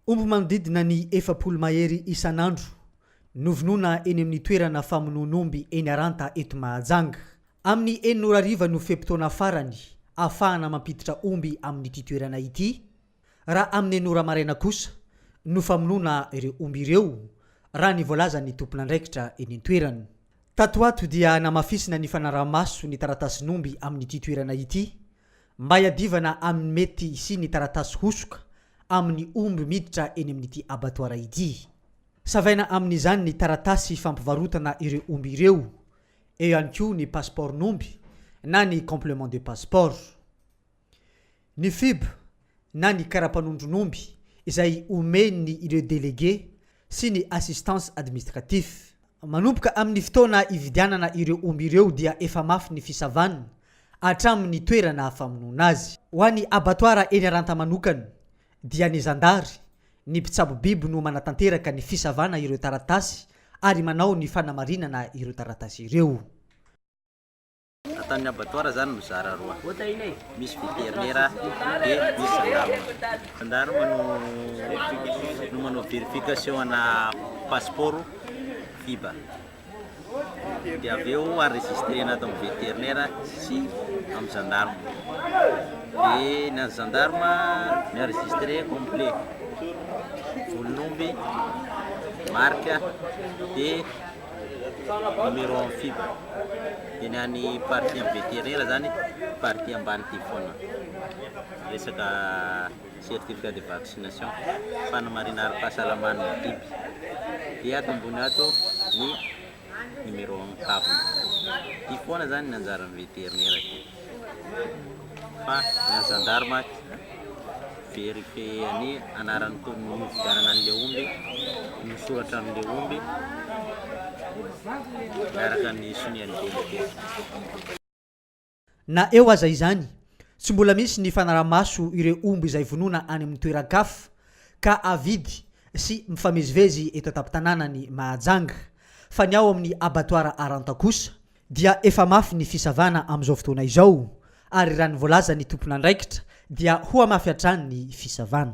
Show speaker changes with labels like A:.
A: Omby manodidina ny 7 mahery isan'andro novonoina eny amin'ny toerana famonoan'omby eny Aranta eto Mahajanga. Amin'ny 9:00 no feptaona farany ahafahana mampiditra omby amin'ity toerana ity. Raha amin'ny 9:00 maraina kosa no famonoana ireo omby ireo raha ny voalazan'ny tompon'andraikitra eny an-toerana. Tatoato dia namafisina ny fanarahamaso ny taratasin'omby amin'ity toerana ity mba hiadivana amin'ny mety sy ny taratasy hosoka amin'ny omby miditra eny amin'ity abattoir ity. Savaina amin'izany ny taratasy fampivarotana ireo omby ireo, eo ihany koa ny passeportn'omby na ny complément de passeport. Ny FIB na ny karapanondron'omby izay omeny ireo délégué sy ny assistance administratif. Manomboka amin'ny fotoana ividianana ireo omby ireo dia efa mafy ny fisavanana hatramin'ny toerana famonoana azy. Ho an'ny abattoir eny Aranta manokana dia ny zandary, ny mpitsabo biby no manatanteraka ny fisavana ireo taratasy ary manao ny fanamarinana ireo taratasy ireo.
B: Atan'ny abattoir zany mizara roa. Misy vétérinaire dia misy gendarme no manao vérification ana passeport FIB. Dia avy eo enregistrena ato amin'ny vétérinaire sy amin'ny gendarme. Et na gendarme enregistré complet. Volon'omby, marque et numéro en FIB. Dia ny any partie amin'ny vétérinaire zany partie ambany ty foana. Resaka certificat de vaccination, fanamarina ara-pahasalaman'ny biby. Dia ato ambony ato ny numéro en kafona. Ty foana zany nanjaran'ny vétérinaire ty. Fa ny gendarme vérifier ny anaran'ny tonovidianana an'le omby, misoratra amin'le omby miaraka ny sonian'ny délégué.
A: Na eo aza izany, tsy mbola misy ny fanarahamaso ireo omby izay vonoina any amin'ny toeran-kafa ka avidy sy mifamezivezy eto an-tampon-tanànan'ny Mahajanga. Fa ny ao amin'ny abattoir Aranta kosa dia efa mafy ny fisavana amin'izao fotoana izao ary raha ny voalazan'ny tompon'andraikitra dia ho mafy hatrany ny fisavana.